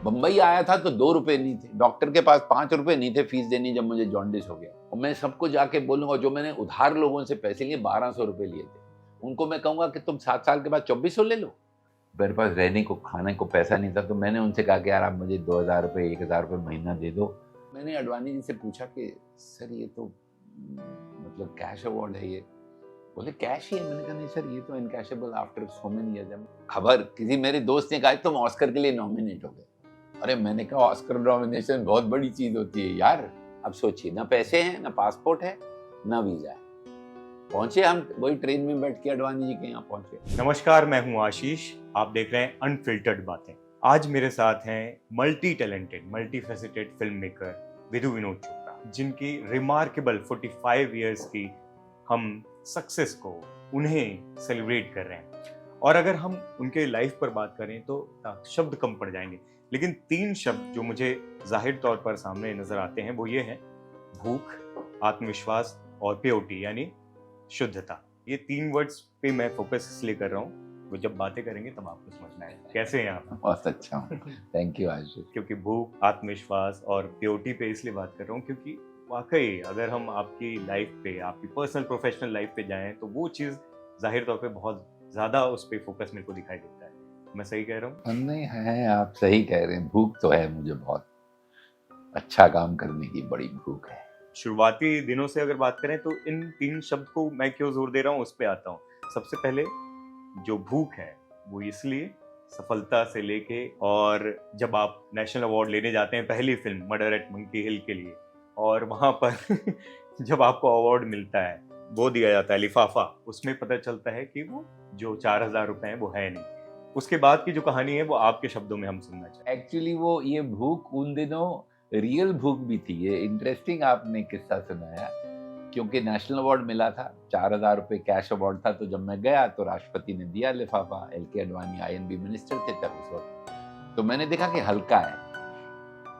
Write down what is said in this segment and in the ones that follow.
बम्बई आया था तो 2 रुपए नहीं थे, डॉक्टर के पास 5 रुपए नहीं थे फीस देनी जब मुझे जॉन्डिस हो गया। और मैं सबको जाके बोलूंगा, जो मैंने उधार लोगों से पैसे लिए 1200 रुपए लिए थे, उनको मैं कहूंगा कि तुम 7 साल के बाद 2400 ले लो। मेरे पास रहने को खाने को पैसा नहीं था, तो मैंने उनसे कहा कि यार आप मुझे 2000 रुपये 1000 रुपये महीना दे दो। मैंने अडवाणी जी से पूछा कि सर ये तो मतलब कैश अवार्ड है ये। बोले कैश ही है। मैंने कहा नहीं सर ये तो इनकैशेबल आफ्टर सो मेनी ईयर्स। खबर किसी मेरे दोस्त ने कहा तुम ऑस्कर के लिए नॉमिनेट हो गए। अरे मैंने कहा ऑस्कर नॉमिनेशन बहुत बड़ी चीज होती है यार। अब सोचिए, ना पैसे हैं, ना पासपोर्ट है, ना वीजा है। पहुंचे हम वही ट्रेन में बैठ के अडवाणी जी के यहाँ पहुंचे। नमस्कार, मैं हूं आशीष। आप देख रहे हैं अनफिल्टर्ड बातें। आज मेरे साथ हैं multi talented, multi faceted film maker Vidhu Vinod Chopra, जिनकी रिमार्केबल 45 इयर्स की हम सक्सेस को उन्हें सेलिब्रेट कर रहे हैं। और अगर हम उनके लाइफ पर बात करें तो शब्द कम पड़ जाएंगे, लेकिन 3 शब्द जो मुझे जाहिर तौर पर सामने नजर आते हैं वो ये हैं: भूख, आत्मविश्वास और प्योरिटी यानी शुद्धता। ये 3 वर्ड्स पे मैं फोकस इसलिए कर रहा हूँ, वो जब बातें करेंगे तब आपको समझ में आएगा। कैसे हैं आप? बहुत अच्छा हूँ, थैंक यू आशीष। क्योंकि भूख, आत्मविश्वास और प्योरिटी पे इसलिए बात कर रहा हूँ क्योंकि वाकई अगर हम आपकी लाइफ पे, आपकी पर्सनल प्रोफेशनल लाइफ पे जाएं तो वो चीज़ जाहिर तौर पे बहुत ज़्यादा उस पर फोकस मेरे को दिखाई देता है। मैं सही कह रहा हूँ? नहीं है, आप सही कह रहे हैं। भूख तो है, मुझे बहुत अच्छा काम करने की बड़ी भूख है। शुरुआती दिनों से अगर बात करें तो इन 3 शब्द को मैं क्यों जोर दे रहा हूँ उस पर आता हूँ। सबसे पहले जो भूख है वो इसलिए सफलता से लेके, और जब आप नेशनल अवार्ड लेने जाते हैं पहली फिल्म मर्डर एट मंकी हिल के लिए, और वहाँ पर जब आपको अवार्ड मिलता है, वो दिया जाता है लिफाफा, उसमें पता चलता है कि वो जो 4000 रुपए हैं वो है नहीं। उसके बाद की जो कहानी है वो आपके शब्दों में हम सुनना चाहें। एक्चुअली वो ये भूख उन दिनों रियल भूख भी थी। ये इंटरेस्टिंग आपने किस्सा सुनाया, क्योंकि नेशनल अवार्ड मिला था, 4000 रुपये कैश अवार्ड था। तो जब मैं गया तो राष्ट्रपति ने दिया लिफाफा। LK अडवाणी INB मिनिस्टर थे तब उस वक्त। तो मैंने देखा कि हल्का है,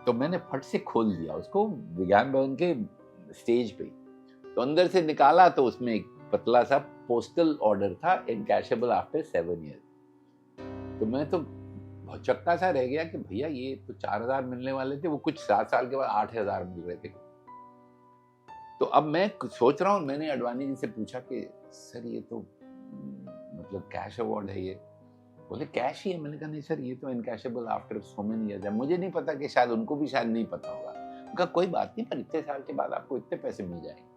तो मैंने फट से खोल दिया उसको विज्ञान भवन के स्टेज पे। तो अंदर से निकाला तो उसमें एक पतला सा पोस्टल ऑर्डर था, इनकैशेबल आफ्टर 7 ईयर्स। तो मैं तो बहुत चक्का सा रह गया कि भैया ये तो 4000 मिलने वाले थे, वो कुछ 7 साल के बाद 8000 मिल रहे थे। तो अब मैं सोच रहा हूँ, मैंने अडवाणी जी से पूछा कि सर ये तो मतलब कैश अवार्ड है ये। बोले कैश ही है। मैंने कहा नहीं सर ये तो इनकैशेबल आफ्टर सो मेनी ईयर्स है। मुझे नहीं पता कि शायद उनको भी शायद नहीं पता होगा। उनका कोई बात नहीं, पर इतने साल के बाद आपको इतने पैसे मिल जाएंगे।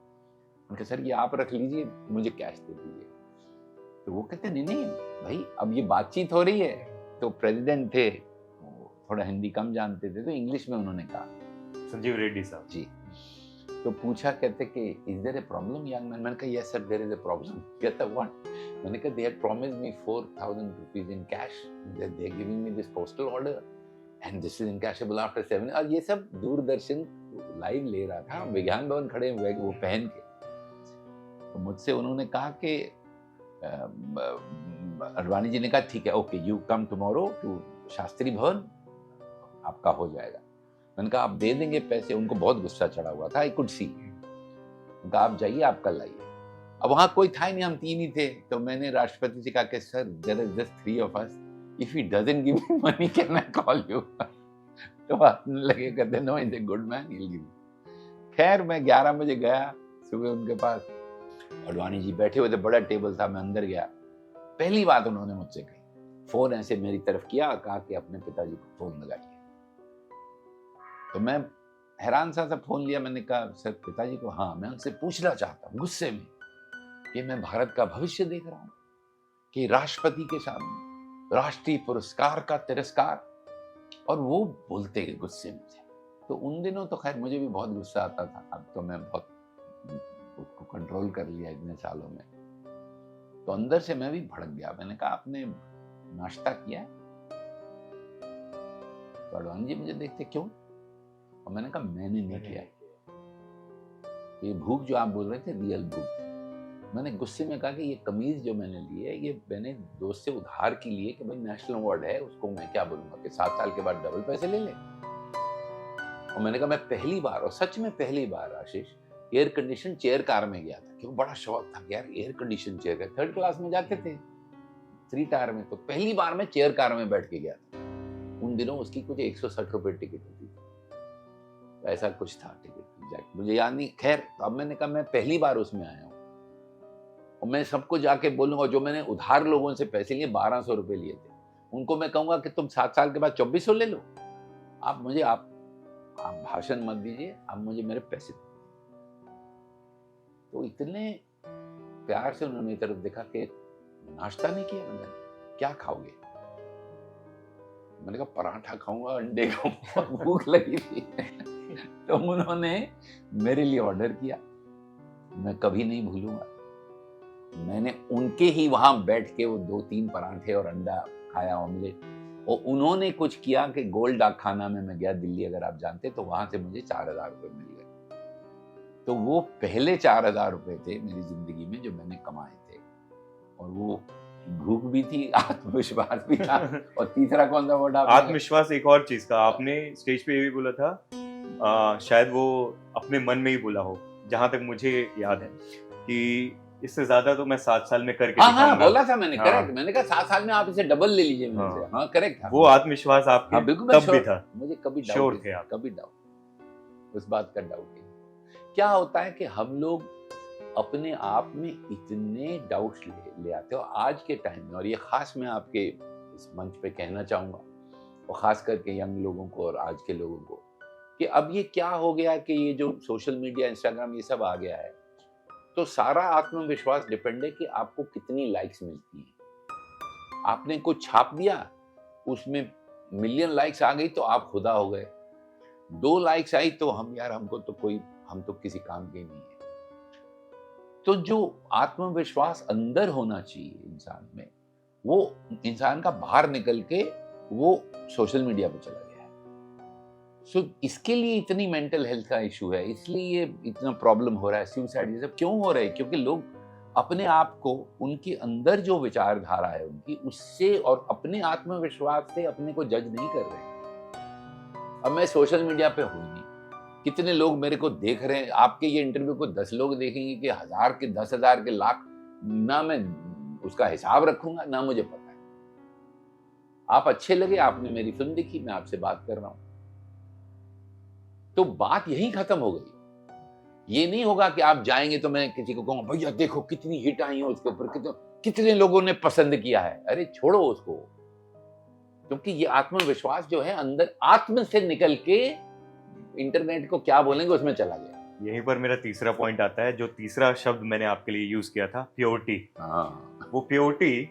उनका सर ये आप रख लीजिए, मुझे कैश दे दीजिए। तो वो कहते नहीं नहीं भाई, अब ये बातचीत हो रही है। तो प्रेसिडेंट थे, थोड़ा हिंदी कम जानते थे, तो इंग्लिश में उन्होंने कहा, संजीव रेड्डी साहब जी। तो पूछा, कहते कि is there a problem young man? मैंने कहा yes sir there is a problem. कहता व्हाट? मैंने कहा they had promised me 4000 rupees in cash, they are giving me this postal order and this is encashable after 7। और ये सब Doordarshan live ले रहा था, विज्ञान भवन खड़े हुए वो पहन के। तो मुझसे उन्होंने कहा कि अडवाणी जी ने कहा ठीक है, okay you come tomorrow to Shastri Bhawan, आपका हो जाएगा। मैंने कहा आप दे देंगे पैसे? उनको बहुत गुस्सा चढ़ा हुआ था, आई कुड सी। उनका आप जाइए, आप कल आइए। अब वहां कोई था ही नहीं, हम 3 ही थे। तो मैंने राष्ट्रपति से कहा कि sir there is just 3 of us, if he doesn't give me money can I call you? तो हंसने लगे, कहते no is a good man, he will give you. खैर मैं 11 बजे गया सुबह उनके पास। अडवाणी जी बैठे हुए थे, बड़ा टेबल था। मैं अंदर गया, पहली बात उन्होंने मुझसे कही, फोन ऐसे मेरी तरफ किया, कहा कि अपने पिताजी को फोन लगाइए। तो मैं हैरान सा फोन लिया। मैंने कहा सर पिताजी को? हाँ, मैं उनसे पूछना चाहता हूँ गुस्से में कि मैं भारत का भविष्य देख रहा हूँ कि राष्ट्रपति के सामने राष्ट्रीय पुरस्कार का तिरस्कार, और वो बोलते गए गुस्से में थे। तो उन दिनों तो खैर मुझे भी बहुत गुस्सा आता था, अब तो मैं बहुत उसको कंट्रोल कर लिया इतने सालों में। तो अंदर से मैं भी भड़क गया। मैंने कहा आपने नाश्ता किया है? तो अडवाणी जी मुझे देखते, क्यों? और मैंने कहा मैंने नहीं किया। ये भूख जो आप बोल रहे थे रियल भूख। मैंने गुस्से में कहा कि ये कमीज जो मैंने ली है ये मैंने दोस्त से उधार की लिए कि भाई नेशनल अवार्ड है, उसको मैं क्या बोलूंगा कि 7 साल के बाद डबल पैसे ले ले। और मैंने कहा मैं पहली बार, और सच में पहली बार आशीष, एयर कंडीशन चेयर कार में गया था, क्यों बड़ा शौक था कि यार एयर कंडीशन चेयर का। 3rd क्लास में जाते थे 3 टायर में, तो पहली बार मैं चेयर कार में बैठ के गया था। उन दिनों उसकी कुछ 160 रुपए टिकट होती थी, तो ऐसा कुछ था टिकट एग्जैक्ट मुझे याद नहीं। खैर अब मैंने कहा मैं पहली बार उसमें आया हूँ और मैं सबको जाके बोलूंगा, जो मैंने उधार लोगों से पैसे लिए 1200 रुपए लिए थे, उनको मैं कहूंगा कि तुम 7 साल के बाद 2400 ले लो, आप भाषण मत दीजिए, आप मुझे मेरे पैसे दो। तो इतने प्यार से उन्होंने मेरी तरफ देखा कि नाश्ता नहीं किया। मैंने क्या खाओगे? मैंने कहा पराठा खाऊंगा, अंडे खाऊंगा, भूख लगी थी। तो उन्होंने मेरे लिए ऑर्डर किया, मैं कभी नहीं भूलूंगा। मैंने उनके ही वहां बैठ के वो 2-3 पराठे और अंडा खाया, ऑमलेट। और उन्होंने कुछ किया कि गोल्ड डाक खाना में मैं गया दिल्ली, अगर आप जानते, तो वहां से मुझे 4000 रुपए मिल गए। तो वो पहले 4000 रुपए थे मेरी जिंदगी में जो मैंने कमाए थे, और वो भूख भी थी, आत्मविश्वास भी था। और तीसरा कौन सा वर्ड? आत्मविश्वास। एक और चीज का आपने स्टेज पे ये भी बोला था, शायद वो अपने मन में ही बोला हो, जहां तक मुझे याद है, कि इससे ज्यादा तो मैं 7 साल में करके हाँ बोला था मैंने। हाँ। करेक्ट, मैंने कहा 7 साल में आप इसे डबल ले लीजिए मुझसे। हाँ करेक्ट था। वो आत्मविश्वास आपके हाँ, बिल्कुल तब भी था। मुझे कभी श्योर डाउट थे आप। कभी डाउट उस बात का डाउट नहीं। क्या होता है कि हम लोग अपने आप में इतने डाउट्स ले आते हो आज के टाइम में, और ये खास मैं आपके इस मंच पे कहना चाहूंगा, और खास करके यंग लोगों को और आज के लोगों को, कि अब ये क्या हो गया कि ये जो सोशल मीडिया, इंस्टाग्राम, ये सब आ गया है, तो सारा आत्मविश्वास डिपेंड है कि आपको कितनी लाइक्स मिलती हैं। आपने कुछ छाप दिया, उसमें मिलियन लाइक्स आ गई तो आप खुदा हो गए। 2 लाइक्स आई तो हम तो किसी काम के नहीं है। तो जो आत्मविश्वास अंदर होना चाहिए इंसान में, वो इंसान का बाहर निकल के वो सोशल मीडिया पे चला गया है। सो इसके लिए इतनी मेंटल हेल्थ का इशू है, इसलिए ये इतना प्रॉब्लम हो रहा है, सुसाइड ये सब क्यों हो रहा है? क्योंकि लोग अपने आप को, उनके अंदर जो विचारधारा है उनकी, उससे और अपने आत्मविश्वास से अपने को जज नहीं कर रहे। अब मैं सोशल मीडिया पे हूं नहीं, कितने लोग मेरे को देख रहे हैं? आपके ये इंटरव्यू को 10 लोग देखेंगे कि 1000 के 10,000 के लाख, ना मैं उसका हिसाब रखूंगा, ना मुझे पता है। आप अच्छे लगे, आपने मेरी फिल्म देखी, मैं आपसे बात कर रहा हूं, तो बात यही खत्म हो गई। ये नहीं होगा कि आप जाएंगे तो मैं किसी को कहूंगा भैया देखो कितनी हिट आई है उसके ऊपर, कितने लोगों ने पसंद किया है। अरे छोड़ो उसको, क्योंकि ये आत्मविश्वास जो है अंदर आत्म से निकल के इंटरनेट को क्या बोलेंगे उसमें चला गया। यहीं पर मेरा तीसरा पॉइंट आता है, जो तीसरा शब्द मैंने आपके लिए यूज किया था, प्योरिटी। वो प्योरिटी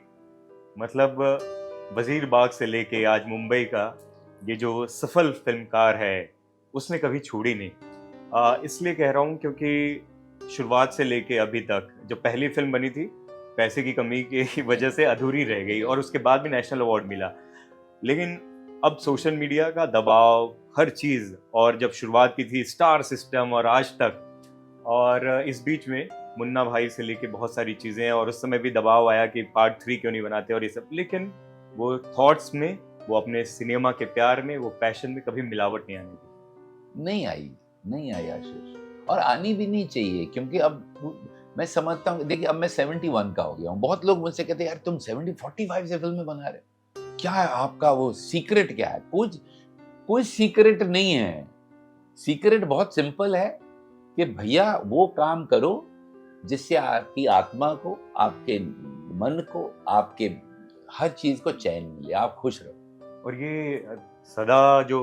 मतलब वजीर बाग से लेके आज मुंबई का ये जो सफल फिल्मकार है, उसने कभी छोड़ी नहीं। इसलिए कह रहा हूँ क्योंकि शुरुआत से लेके अभी तक जो पहली फिल्म बनी थी, पैसे की कमी की वजह से अधूरी रह गई, और उसके बाद भी नेशनल अवार्ड मिला। लेकिन अब सोशल मीडिया का दबाव, हर चीज़, और जब शुरुआत की थी स्टार सिस्टम और आज तक, और इस बीच में मुन्ना भाई से लेके बहुत सारी चीज़ें, और उस समय भी दबाव आया कि पार्ट 3 क्यों नहीं बनाते और ये सब। लेकिन वो थॉट्स में, वो अपने सिनेमा के प्यार में, वो पैशन में कभी मिलावट नहीं आने दी। नहीं आई आशीष, और आनी भी नहीं चाहिए। क्योंकि अब मैं समझता हूँ, देखिए अब मैं 71 का हो गया हूँ। बहुत लोग मुझसे कहते हैं यार तुम 45 से फिल्में बना रहे हो, क्या है आपका वो सीक्रेट क्या है? कोई सीक्रेट नहीं है। सीक्रेट बहुत सिंपल है कि भैया वो काम करो जिससे आपकी आत्मा को, आपके मन को, आपके हर चीज को चैन मिले, आप खुश रहो। और ये सदा जो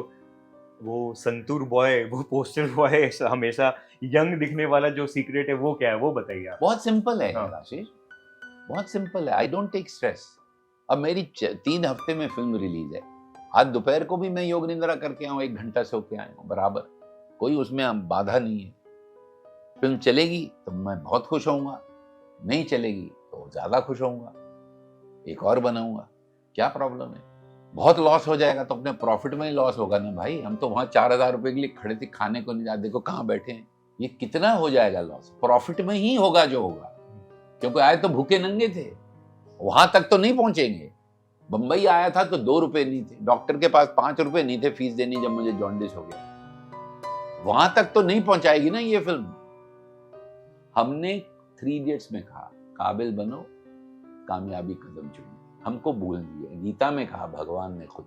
वो संतूर बॉय, वो पोस्टर बॉय, हमेशा यंग दिखने वाला जो सीक्रेट है, वो क्या है, वो बताइए आप। बहुत सिंपल है हाँ। आशीष, बहुत सिंपल है। I don't take stress. अब मेरी 3 हफ्ते में फिल्म रिलीज है। आज दोपहर को भी मैं योग निद्रा करके आऊँ, 1 घंटा सो के आया हूँ बराबर, कोई उसमें बाधा नहीं है। फिल्म चलेगी तो मैं बहुत खुश होऊंगा, नहीं चलेगी तो ज्यादा खुश होऊंगा, एक और बनाऊंगा, क्या प्रॉब्लम है? बहुत लॉस हो जाएगा तो अपने प्रॉफिट में ही लॉस होगा ना भाई। हम तो वहां 4000 रुपए के लिए खड़े थे, खाने को नहीं जाते, देखो कहाँ बैठे हैं। ये कितना हो जाएगा लॉस? प्रॉफिट में ही होगा जो होगा, क्योंकि आए तो भूखे नंगे थे, वहां तक तो नहीं पहुंचेंगे। बंबई आया था तो 2 रुपए नहीं थे, डॉक्टर के पास 5 रुपए नहीं थे फीस देनी जब मुझे जॉन्डिस हो गया। वहां तक तो नहीं पहुंचाएगी ना ये फिल्म। हमने 3 इडियट्स में कहा काबिल बनो, कामयाबी कदम चुनो, हमको भूल दिया। गीता में कहा भगवान ने खुद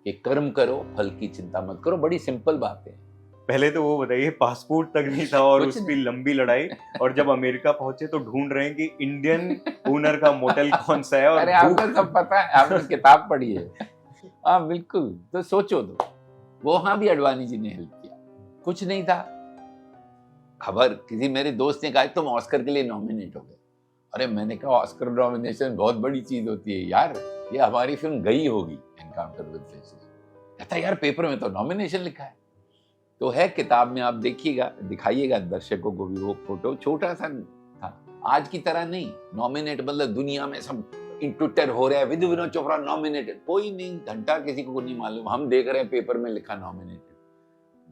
कि कर्म करो फल की चिंता मत करो, बड़ी सिंपल बात है। पहले तो वो बताइए, पासपोर्ट तक नहीं था और कुछ उसकी नहीं। लंबी लड़ाई, और जब अमेरिका पहुंचे तो ढूंढ रहे हैं कि इंडियन ओनर का मोटेल कौन सा है, और अरे आपको सब पता है, आपने किताब पढ़ी है। हाँ बिल्कुल, तो सोचो तो वहां भी अडवाणी जी ने हेल्प किया, कुछ नहीं था। खबर किसी मेरे दोस्त ने कहा तुम ऑस्कर के लिए नॉमिनेट हो गए। अरे मैंने कहा ऑस्कर नॉमिनेशन बहुत बड़ी चीज होती है यार, ये हमारी फिल्म गई होगी एनकाउंटर विद फेसेस। कहता यार पेपर में तो नॉमिनेशन लिखा है। तो है किताब में, आप देखिएगा, दिखाइएगा दर्शकों को भी वो फोटो, छोटा सा था, आज की तरह नहीं। नॉमिनेट मतलब दुनिया में सब ट्विटर हो रहा है विधु विनोद चोपड़ा नॉमिनेटेड, कोई नहीं, घंटा किसी को नहीं मालूम। हम देख रहे हैं पेपर में लिखा नॉमिनेटेड,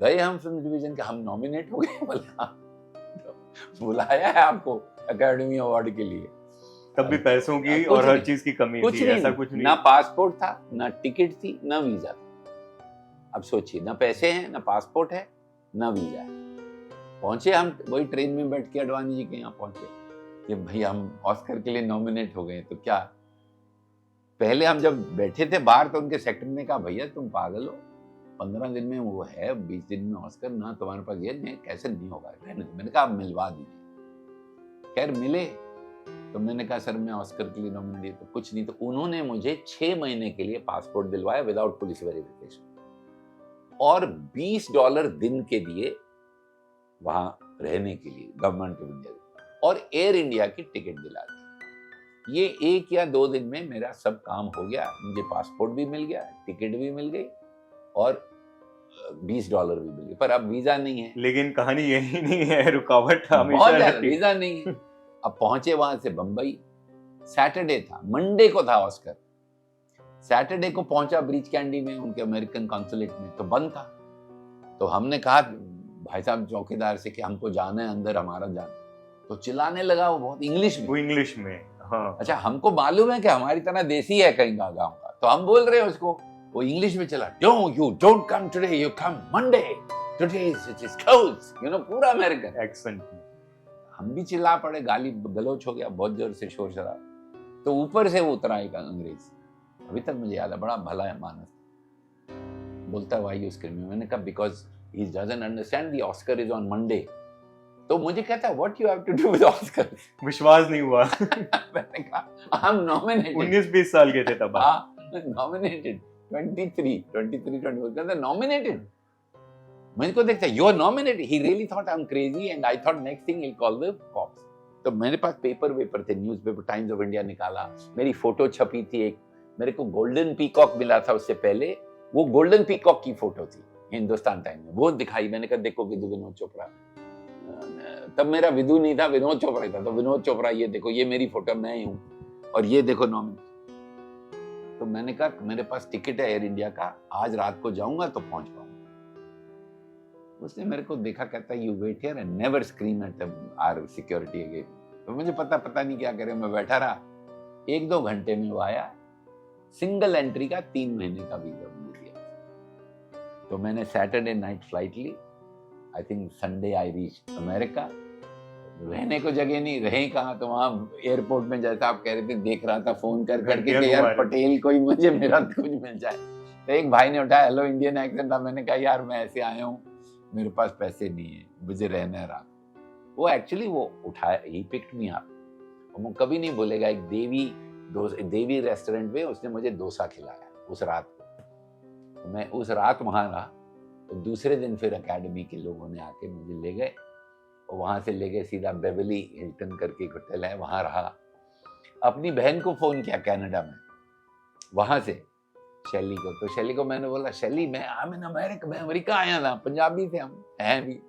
गए हम फिल्म डिवीजन के, हम नॉमिनेट हो गए। बोला बुलाया है आपको अकेडमी अवार्ड के लिए। तब भी पैसों की कुछ और हर नहीं, चीज की कमी कुछ थी, नहीं, ऐसा कुछ नहीं। ना पासपोर्ट था, ना टिकट थी, ना वीजा था। अब सोचिए, ना पैसे हैं, ना पासपोर्ट है, ना वीजा है। पहुंचे हम वही ट्रेन में बैठ के अडवाणी जी के यहाँ पहुंचे कि भाई हम ऑस्कर के लिए नॉमिनेट हो गए। तो क्या, पहले हम जब बैठे थे बाहर तो उनके सेक्रेटरी ने कहा भैया तुम पागल हो, 15 दिन में वो है, 20 दिन में ऑस्कर, ना तुम्हारे पास ये नहीं, कैसे नहीं होगा, रहने दो। मैंने कहा आप मिलवा दीजिए। खैर मिले, तो मैंने कहा सर मैं ऑस्कर के लिए नॉमिनेट, तो कुछ नहीं। तो उन्होंने मुझे 6 महीने के लिए पासपोर्ट दिलवाया विदाउट पुलिस वेरिफिकेशन, और $20 दिन के दिए वहां रहने के लिए गवर्नमेंट ऑफ इंडिया, और एयर इंडिया की टिकट दिला दी। ये 1 या 2 दिन में मेरा सब काम हो गया, मुझे पासपोर्ट भी मिल गया, टिकट भी मिल गई, और $20 भी मिल गए। पर अब वीजा नहीं है। लेकिन कहानी यही नहीं है, रुकावट बहुत हमेशा ज्यादा, रहती है। वीजा नहीं है। अब पहुंचे वहां से बंबई, सैटरडे था, मंडे को था ऑस्कर। सैटरडे को पहुंचा ब्रीच कैंडी में उनके अमेरिकन कॉन्सुलेट में, तो बंद था। तो हमने कहा भाई साहब चौकीदार से कि हमको जाना है अंदर, हमारा जाना। तो चिल्लाने लगा वो बहुत इंग्लिश में। वो इंग्लिश में, हाँ। अच्छा हमको मालूम है कि हमारी तरह देसी है कहीं का गाँव का, तो हम बोल रहे हैं उसको, वो इंग्लिश में चला, you don't come today, you come Monday, today it is closed, you know, पूरा अमेरिकन एक्सेंट में। हम भी चिल्ला पड़े, गाली गलौच हो गया बहुत जोर से, शोर शराब। तो ऊपर से वो उतरा एक अंग्रेज, अभी तक मुझे याद है, बड़ा भला है मानस, बोलता है वाई यू स्क्रीमिंग। मैंने कहा because he doesn't understand the Oscar is on Monday. तो मुझे कहता है what you have to do with Oscar. विश्वास नहीं हुआ। मैंने कहा आई एम नॉमिनेटेड। 19-20 साल के थे तब आप। हाँ नॉमिनेटेड, 23 कहता नॉमिनेटेड। मुझे को देखता you are nominated, he really thought I am crazy and I thought next thing he will call the cops. तो मेरे पास पेपर थे, न्यूज़पेपर टाइम्स ऑफ इंडिया निकाला, मेरी फोटो छपी थी एक, मेरे को गोल्डन पीकॉक मिला था उससे पहले, वो गोल्डन पीकॉक की फोटो थी हिंदुस्तान टाइम में, वो दिखाई। मैंने कहा देखो विधु विनोद चोपड़ा, तब मेरा विधु नहीं था, विनोद चोपड़ा था। तो विनोद चोपड़ा, ये देखो ये मेरी फोटो, मैं ही हूँ, और ये देखो नॉमिनेट। तो मैंने कहा मेरे पास टिकट है एयर इंडिया का, आज रात को जाऊंगा तो पहुंच पाऊंगा। उसने मेरे को देखा, कहता you wait here and never scream at our security again. तो मुझे पता नहीं क्या करे, मैं बैठा रहा। 1-2 घंटे में वो आया, सिंगल एंट्री का 3 महीने का वीजा मुझे दिया। तो मैंने सैटरडे नाइट फ्लाइट ली, I think Sunday I reach America. रहने को जगह नहीं, रहे कहाँ, तो वहाँ एयरपोर्ट में जैसा आप कह रहे थे, देख रहा था फोन कर करके कि यार पटेल कोई मुझे मेरा कुछ मिल जाए। तो एक भाई ने उठाया, हेलो, इंडियन एक्सेंट था। मैंने कहा यार मैं ऐसे आया हूँ, मेरे पास पैसे नहीं है, मुझे रहना है रात। वो एक्चुअली वो उठाया, ही पिक्ड मी अप। वो कभी नहीं भूलेगा, एक देवी रेस्टोरेंट में उसने मुझे डोसा खिलाया उस रात को। मैं उस रात वहाँ रहा। तो दूसरे दिन फिर अकेडमी के लोगों ने आके मुझे ले गए, और वहाँ से ले गए सीधा बेवली हिल्टन करके एक होटल है, वहाँ रहा। अपनी बहन को फ़ोन किया कनाडा में, वहाँ से शैली को। तो शैली को मैंने बोला, शैली मैं अमेरिका आया था, पंजाबी थे हम, हैं भी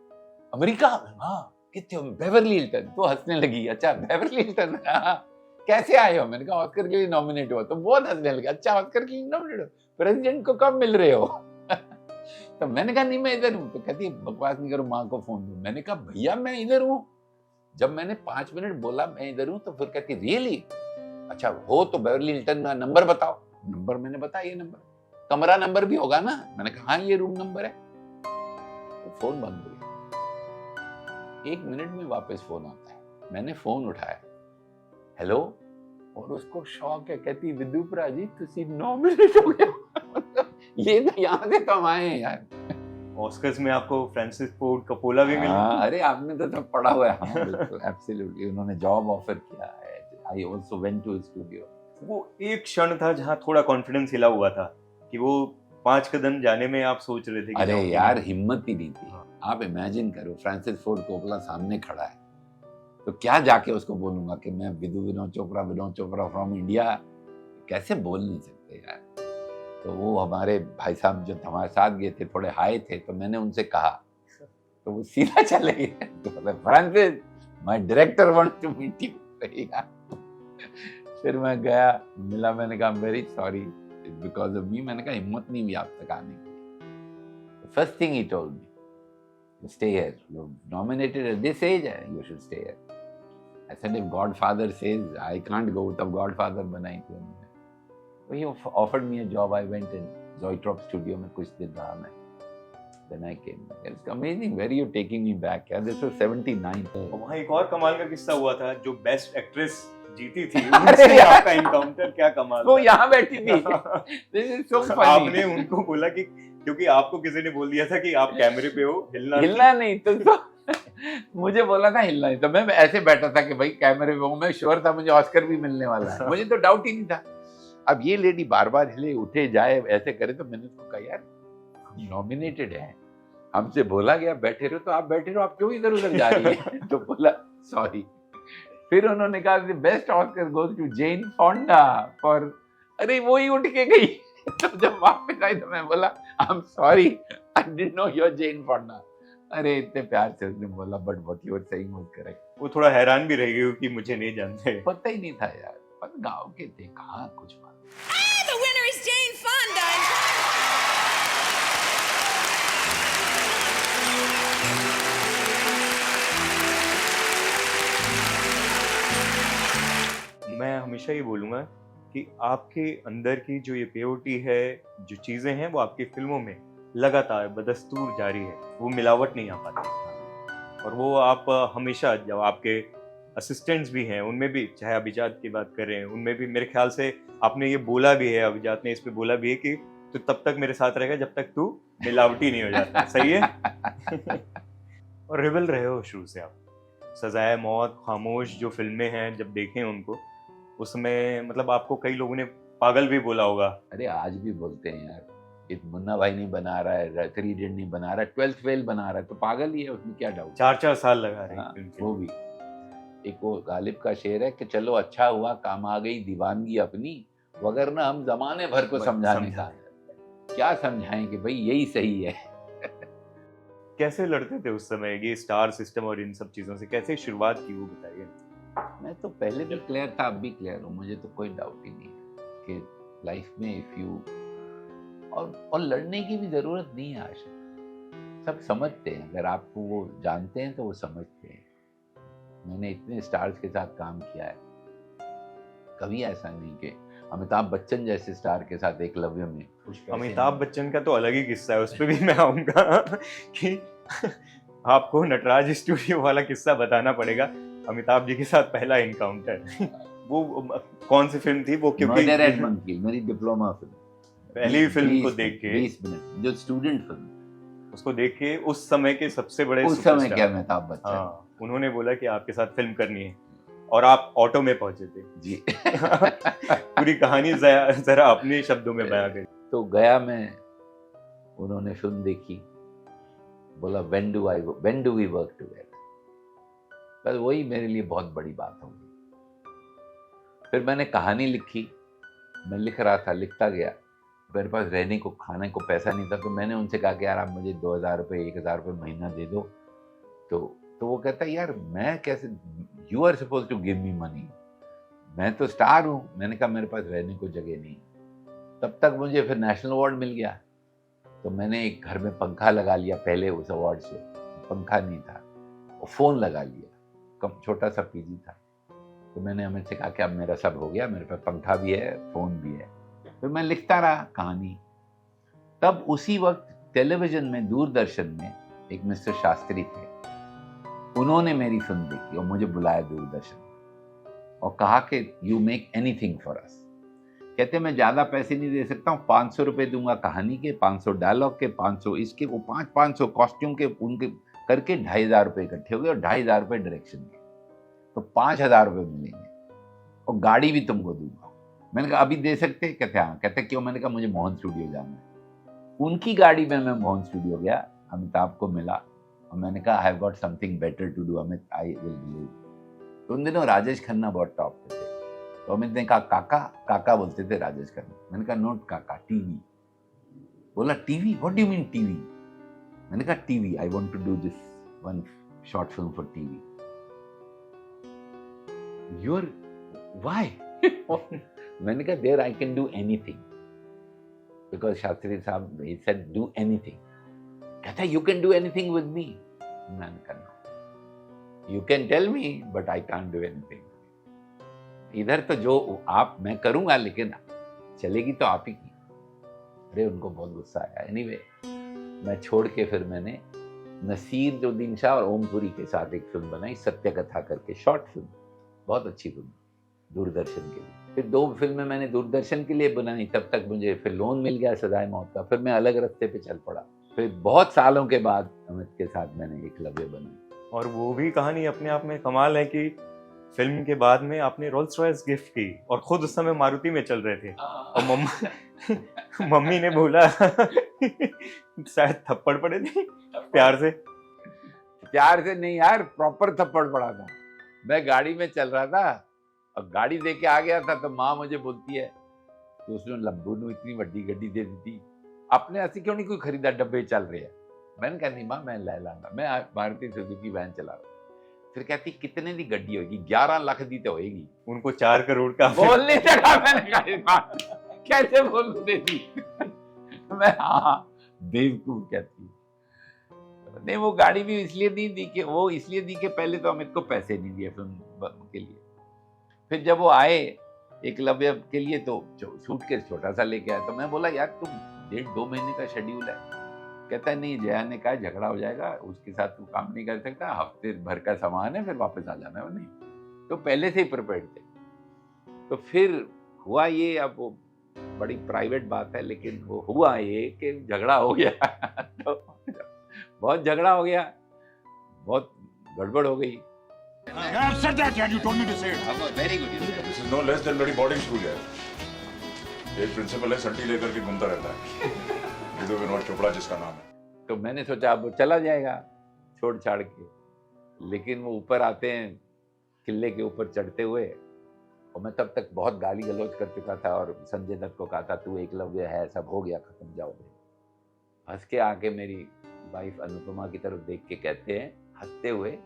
अमेरिका में। हाँ कितने हो? Beverly Hilton. तो हंसने लगी, अच्छा बेवरली हिल्टन, हाँ कैसे आए हो? मैंने कहा ऑस्कर के लिए नॉमिनेट हुआ। तो बहुत हंसने लगे, अच्छा ऑस्कर के लिए नॉमिनेट हो, प्रेसिडेंट को कब मिल रहे हो? तो मैंने कहा नहीं मैं इधर हूँ। तो कहती बकवास नहीं करो, माँ को फोन दो। मैंने कहा भैया मैं इधर हूँ। जब मैंने 5 मिनट बोला मैं इधर हूँ, तो फिर कहती रियली, अच्छा हो तो बेवरली हिल्टन का नंबर बताओ। नंबर मैंने बताया, ये नंबर, कमरा नंबर भी होगा ना? मैंने कहा हाँ ये रूम नंबर है। तो फोन बंद हो गया। 1 मिनट में वापस फोन आता है, मैंने फोन उठाया, हेलो, और उसको शौक है, कहती विदुप्रा जी तुसी नॉमिनेट हो गए। ये तो यहाँ से तो हम आए हैं यार। ऑस्कर्स में आपको फ्रांसिस फोर्ड कपोला भी मिला। हाँ, अरे आपने तो सब पढ़ा हुआ है। हाँ बिल्कुल, एब्सोल्युटली, उन्होंने जॉब ऑफर किया है। I also went to studio. वो एक क्षण था जहाँ थोड़ा कॉन्फिडेंस हिला हुआ था कि वो 5 कदम जाने में आप सोच रहे थे कि अरे जाऊं कि यार नहीं। हिम्मत ही नहीं थी। हाँ। आप इमेजिन करो, फ्रांसिस फोर्ड कोपला सामने खड़ा है, तो क्या जाके उसको बोलूंगा कि मैं विनोद चोपड़ा फ्रॉम इंडिया, कैसे बोल नहीं सकते यार। तो वो हमारे भाई साहब जो हमारे साथ गए थे थोड़े हाई थे, तो मैंने उनसे कहा, तो वो सीधा चले गए। तो बोले Francis, my director want to meet you. फिर मैं गया, मिला, मैंने कहा very sorry because of me. मैंने कहा हिम्मत नहीं हुई आप तक आने की। First thing he told me, stay here, you nominated at this age, you should stay here. I said, if Godfather says I can't go, तब Godfather बनाई थी उन्होंने। तो he offered me a job. I went in Zoetrope studio में कुछ दिन रहा मैं। Then I came back. It's amazing. Where are you taking me back? Yeah, this was 79. और वहाँ एक और कमाल का किस्सा हुआ था, जो बेस्ट एक्ट्रेस जीती थी उनसे आपका इनकाउंटर क्या कमाल वो था। यहाँ बैठी थी। This is so funny. आपने उनको बोला कि क्योंकि आपको किसी ने बोल दिया था कि आप कैमरे पे हो, हिलना नहीं, तो मुझे बोला था हिलना नहीं, तो मैं ऐसे बैठा था कि भाई कैमरे पे हूँ, मैं श्योर था मुझे ऑस्कर भी मिलने वाला है, मुझे तो डाउट ही नहीं था। अब ये लेडी बार बार हिले उठे जाए ऐसे करे, तो मैंने उसको कहा यार नॉमिनेटेड है, हमसे बोला गया बैठे रहो, तो आप बैठे रहो, आप क्यों इधर उधर जा रही है? तो बोला सॉरी। फिर उन्होंने कहा best Oscar goes to Jane Fonda for, अरे वो ही उठ के गई। तो जब वापस आई तो मैं बोला I am sorry, I didn't know you are Jane Fonda. अरे इतने प्यार से उसने बोला, but what you are saying was correct. वो थोड़ा हैरान भी रह गई कि मुझे नहीं जानते। पता ही नहीं था यार, पर गांव के थे, कहाँ कुछ बात। The winner is Jane Fonda. मैं हमेशा ये बोलूँगा कि आपके अंदर की जो ये प्योरिटी है, जो चीज़ें हैं, वो आपकी फिल्मों में लगातार बदस्तूर जारी है, वो मिलावट नहीं आ पाती। और वो आप हमेशा, जब आपके असिस्टेंट्स भी हैं उनमें भी, चाहे अभिजात की बात कर रहे हैं, उनमें भी मेरे ख्याल से आपने ये बोला भी है, अभिजात ने इस पे बोला भी है कि तू तब तक मेरे साथ रहेगा जब तक तू मिलावटी नहीं हो जाता। सही है। और रिबल रहे हो शुरू से आप। सजाए मौत, खामोश जो फिल्में हैं, जब देखें उनको, उसमें मतलब आपको कई लोगों ने पागल भी बोला होगा। अरे आज भी बोलते हैं यार, एक मुन्ना भाई नहीं बना रहा है, 3 इडियट नहीं बना रहा है, 12th फेल बना रहा है, तो पागल ही है, उसमें क्या डाउट। 4-4 साल लगा रहे हैं हाँ, फिल्म के वो लिए। भी एक वो गालिब का शेर है कि चलो अच्छा हुआ काम आ गई दीवानगी अपनी, वगरना हम जमाने भर को समझाने का। क्या समझाएं कि भाई यही सही है। कैसे लड़ते थे उस समय ये स्टार सिस्टम और इन सब चीजों से, कैसे शुरुआत की वो बताइए। मैं तो पहले भी क्लियर था, अब भी क्लियर हूँ, मुझे तो कोई डाउट ही नहीं है कि लाइफ में इफ यू, और लड़ने की भी जरूरत नहीं है आशिक, सब समझते हैं, अगर आपको वो जानते हैं तो वो समझते हैं। मैंने इतने स्टार्स के साथ काम किया है, कभी ऐसा नहीं कि अमिताभ बच्चन जैसे स्टार के साथ एकलव्य में। अमिताभ बच्चन का तो अलग ही किस्सा है, उस पर भी मैं आऊंगा कि आपको नटराज स्टूडियो वाला किस्सा बताना पड़ेगा। अमिताभ जी के साथ पहला इनकाउंटर, वो कौन सी फिल्म थी वो? क्योंकि मर्डर एट मंकी मेरी डिप्लोमा फिल्म, पहली फिल्म को देख के 20 मिनट जो स्टूडेंट फिल्म, उसको देख के उस समय के सबसे बड़े उस समय सुपरस्टार, क्या अमिताभ बच्चन, हाँ, उन्होंने बोला कि आपके साथ फिल्म करनी है, और आप ऑटो में पहुंचे थे। जी। पूरी कहानी जरा अपने शब्दों में बयां करी। तो गया मैं, उन्होंने फिल्म देखी, बोला when do we work together, बस वही मेरे लिए बहुत बड़ी बात हो गई। फिर मैंने कहानी लिखी, मैं लिख रहा था, लिखता गया, मेरे पास रहने को खाने को पैसा नहीं था, तो मैंने उनसे कहा कि यार आप मुझे 2000 रुपये 1000 रुपये महीना दे दो। तो वो कहता यार मैं कैसे, you are suppose to give me money, मैं तो स्टार हूँ। मैंने कहा मेरे पास रहने को जगह नहीं। तब तक मुझे फिर नेशनल अवार्ड मिल गया, तो मैंने एक घर में पंखा लगा लिया, पहले उस अवार्ड से पंखा नहीं था, और फ़ोन लगा लिया, कम छोटा सा पीजी था। तो मैंने अमित से कहा कि अब मेरा सब हो गया, मेरे पास पंखा भी है, फ़ोन भी है। फिर मैं लिखता रहा कहानी। तब उसी वक्त टेलीविज़न में, दूरदर्शन में एक मिस्टर शास्त्री थे, उन्होंने मेरी फिल्म देखी और मुझे बुलाया दूरदर्शन और कहा कि you make anything for us. कहते मैं ज्यादा पैसे नहीं दे सकता हूँ, 500 रुपए दूंगा कहानी के, 500 डायलॉग के, 500 इसके, वो 500 कॉस्ट्यूम के, उनके करके 2,500 रुपए इकट्ठे हो गए और 2,500 रुपए डायरेक्शन के, तो 5,000 रुपए मिलेंगे और गाड़ी भी तुमको दूंगा। मैंने कहा अभी दे सकते? कहते हाँ। कहते क्यों? मैंने कहा मुझे मोहन स्टूडियो जाना है। उनकी गाड़ी में मैं मोहन स्टूडियो गया, अमिताभ को मिला और मैंने कहा I have got something better to do Amit, I will believe. तो उन दिनों राजेश खन्ना बहुत टॉप पे थे, तो अमित ने कहा काका, काका बोलते थे राजेश खन्ना। मैंने कहा नोट काका, टीवी। बोला TV, what do you mean TV? मैंने कहा TV, I want to do this one short film for TV. Your why? मैंने कहा there I can do anything, because Shastri साहब ही सेड डू एनीथिंग। कहता you can do anything with me. मैंने कहा no, you can tell me but I can't do anything. इधर तो जो आप, मैं करूंगा लेकिन चलेगी तो आप ही की। अरे उनको बहुत गुस्सा आया। एनीवे मैं छोड़ के फिर मैंने नसीरुद्दीन शाह और ओमपुरी के साथ एक फिल्म बनाई, सत्य कथा करके, शॉर्ट फिल्म, बहुत अच्छी फिल्म, दूरदर्शन के लिए। फिर 2 फिल्में मैंने दूरदर्शन के लिए बनाई, तब तक मुझे फिर लोन मिल गया सजाए मौत का, फिर मैं अलग रास्ते पे चल पड़ा। फिर बहुत सालों के बाद अमित के साथ मैंने एकलव्य बनाई। और वो भी कहानी अपने आप में कमाल है कि फिल्म के बाद में आपने रोल्स रॉयस गिफ्ट की और खुद उस समय मारुति में चल रहे थे और मम्मी ने बोला शायद थप्पड़ पड़े थे प्यार से। प्यार से नहीं यार, प्रॉपर थप्पड़ पड़ा था। मैं गाड़ी में चल रहा था और गाड़ी दे के आ गया था, तो माँ मुझे बोलती है तो उसने लब्बू ने इतनी बड़ी गड्डी दे दी थी, अपने ऐसे क्यों नहीं कोई खरीदा, डब्बे चल रहे हैं। मैंने कहा नहीं माँ मैं ले लाऊंगा, मैं मारुति सुजुकी वैन चला रहा हूँ। फिर कहती कितने की गड्डी होगी? 11 लाख दी तो होगी। उनको 4 करोड़ का बोल नहीं सका। मैंने कहा कैसे बोल देती? मैं हाँ बेवकूफ कहती। नहीं वो गाड़ी भी इसलिए नहीं दी कि वो इसलिए दी कि पहले तो अमित को पैसे नहीं दिए फिल्म के लिए। फिर जब वो आए एकलव्य के लिए तो सूटकेस छोटा सा लेके आया, तो मैं बोला यार तुम 1.5-2 महीने का शेड्यूल है। कहता है नहीं, जया ने कहा झगड़ा हो जाएगा, उसके साथ तू काम नहीं कर सकता, हफ्ते भर का सामान है, फिर वापस आ जाना है। नहीं तो पहले से ही प्रिपेयर्ड थे। तो फिर हुआ ये, अब वो बड़ी प्राइवेट बात है, लेकिन वो हुआ ये कि झगड़ा हो गया। तो बहुत झगड़ा हो गया, बहुत गड़बड़ हो गई। I've said that, Dad. You told me to say it. Very good. This is no less than bloody boarding school है। एक प्रिंसिपल है, सट्टी लेकर के घूमता रहता है, विधु विनोद चोपड़ा जिसका नाम है। तो मैंने सोचा अब वो चला जाएगा छोड़ छाड़ के, लेकिन वो ऊपर आते हैं किले के ऊपर चढ़ते हुए, और मैं तब तक बहुत गाली गलौज कर चुका था और संजय दत्त को कहा था तू एकलव्य है, सब हो गया, खत्म, जाओगे। हंस के आके मेरी वाइफ अनुपमा की तरफ देख के कहते हैं हंसते हुए,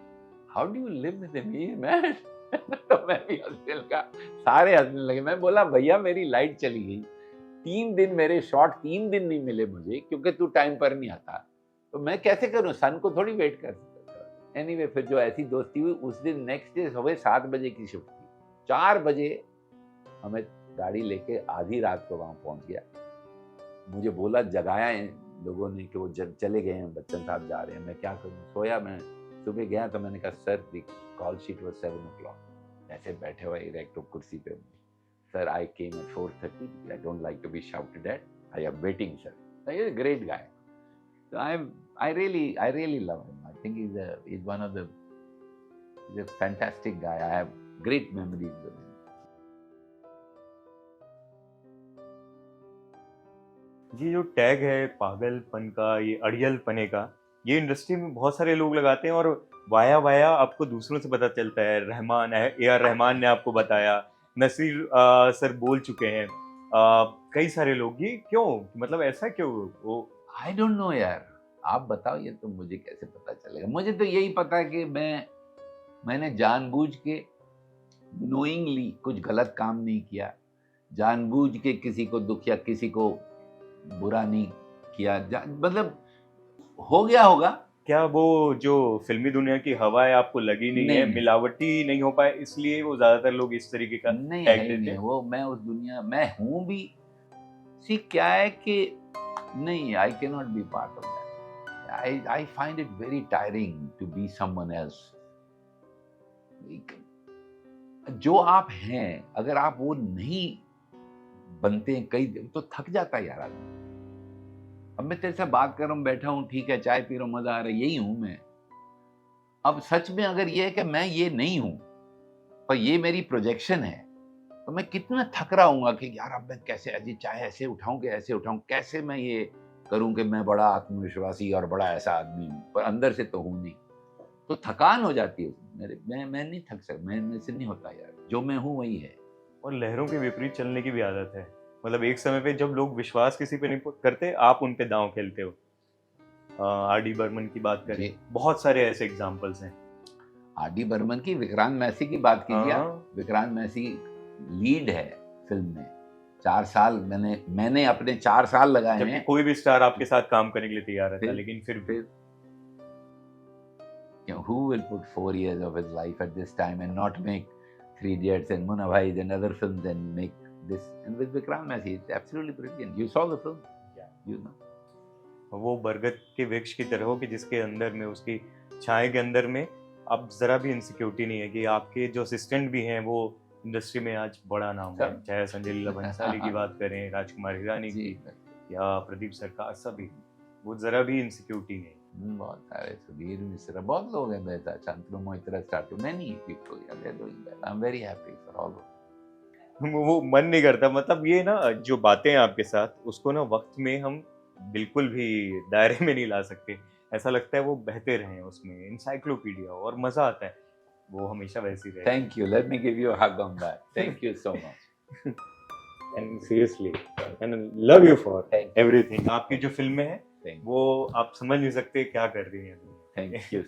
how do you live with me man? तो मैं भी हंसने लगा, सारे हंसने लगे। मैं बोला भैया मेरी लाइट चली गई, 3 दिन मेरे शॉट 3 दिन नहीं मिले मुझे, क्योंकि तू टाइम पर नहीं आता, तो मैं कैसे करूं, सन को थोड़ी वेट कर सकता। एनीवे फिर जो ऐसी दोस्ती हुई, उस दिन नेक्स्ट डे सुबह 7 बजे की शिफ्ट थी, 4 बजे हमें गाड़ी लेके आधी रात को वहां पहुंच गया। मुझे बोला, जगाया इन लोगों ने कि वो चले गए हैं, बच्चन साहब जा रहे हैं। मैं क्या करूं, सोया। मैं सुबह गया तो मैंने कहा sir the call sheet was 7 o'clock। ऐसे बैठे हुए इरेक्ट कुर्सी पे, sir I came at 4:30, I don't like to be shouted at, I am waiting sir. He is a great guy, so I really love him. I think he's one of the, he's a fantastic guy. I have great memories with him. ये जो tag है पागलपन का, ये अड़ियलपने का, ये industry में बहुत सारे लोग लगाते हैं और वाया वाया आपको दूसरों से पता चलता है। रहमान है, A.R. रहमान ने आपको बताया, नसीर सर बोल चुके हैं, कई सारे लोग। ये क्यों, मतलब ऐसा क्यों? वो I don't know यार, आप बताओ, ये तो मुझे कैसे पता चलेगा। मुझे तो यही पता है कि मैंने जानबूझ के नोइंगली कुछ गलत काम नहीं किया, जानबूझ के किसी को दुख या किसी को बुरा नहीं किया, मतलब हो गया होगा। क्या वो जो फिल्मी दुनिया की हवा है आपको लगी नहीं है, मिलावटी नहीं हो पाए, इसलिए वो ज्यादातर लोग इस तरीके का नहीं टैग है, देते नहीं हैं? वो मैं उस दुनिया में हूँ भी। सी क्या है कि नहीं, I can not be part of that. I find it very tiring to be someone else. जो आप हैं, अगर आप वो नहीं बनते हैं कई दिन, तो थक जाता है यार आदमी। अब मैं तेरे से बात कर रहा हूँ, बैठा हूँ, ठीक है, चाय पी रहा हूँ, मजा आ रहा है, यही हूँ मैं। अब सच में अगर ये है कि मैं ये नहीं हूँ पर ये मेरी प्रोजेक्शन है, तो मैं कितना थक रहा हूँ कि यार अब मैं कैसे अजी चाय ऐसे उठाऊं कि ऐसे उठाऊं, कैसे मैं ये करूं कि मैं बड़ा आत्मविश्वासी और बड़ा ऐसा आदमी हूँ, पर अंदर से तो हूँ नहीं। तो थकान हो जाती है मेरे, मैं नहीं थक सकता, मेरे से नहीं होता यार, जो मैं हूँ वही है। और लहरों के विपरीत चलने की भी आदत है। मतलब एक समय पे जब लोग विश्वास किसी पे नहीं करते, आप उन पे दांव खेलते हो। आर.डी. बर्मन की बात करें, जी। बहुत सारे ऐसे एग्जांपल्स हैं। आर.डी. बर्मन की, विक्रांत मैसी की बात कीजिए आप। हाँ। विक्रांत मैसी लीड है फिल्म में। 4 साल मैंने अपने 4 साल लगाए जबकि हैं। कोई भी स्टार आपके साथ काम करने के लिए तैयार रहता, फिर- लेकिन फिर भी who will put 4 years of his life at this time and not make Three Idiots and Munna Bhai and other films and make this? And with Vikrant Massey, it's absolutely brilliant. You saw the film? Yeah. You know. वो बरगद के वृक्ष की तरह हो कि जिसके अंदर में, उसकी छाए के अंदर में अब जरा भी इनसिक्योरिटी नहीं है कि आपके जो असिस्टेंट भी हैं वो इंडस्ट्री में आज बड़ा नाम है। सब। चाहे संजय लीला भंसाली की बात करें, राजकुमार हिरानी की, जी, या प्रदीप सरकार, सभी, वो जरा भी इनसिक्योरिटी नहीं। बहुत सारे, सुधीर मिश्रा, बहुत लोग हैं मेरे साथ, Shantanu Moitra, start many people, yeah, they're doing well. I'm very happy for all of them. वो मन नहीं करता, मतलब ये ना जो बातें हैं आपके साथ, उसको ना वक्त में हम बिल्कुल भी दायरे में नहीं ला सकते। ऐसा लगता है वो बहते रहें उसमें, इंसाइक्लोपीडिया, और मजा आता है। वो हमेशा वैसी रहे। Thank you. Let me give you a hug on that. Thank you so much. And seriously, and love you for Thank you. everything. आपकी जो फिल्में हैं Thank you. वो आप समझ नहीं सकते क्या कर रही हैं। Thank you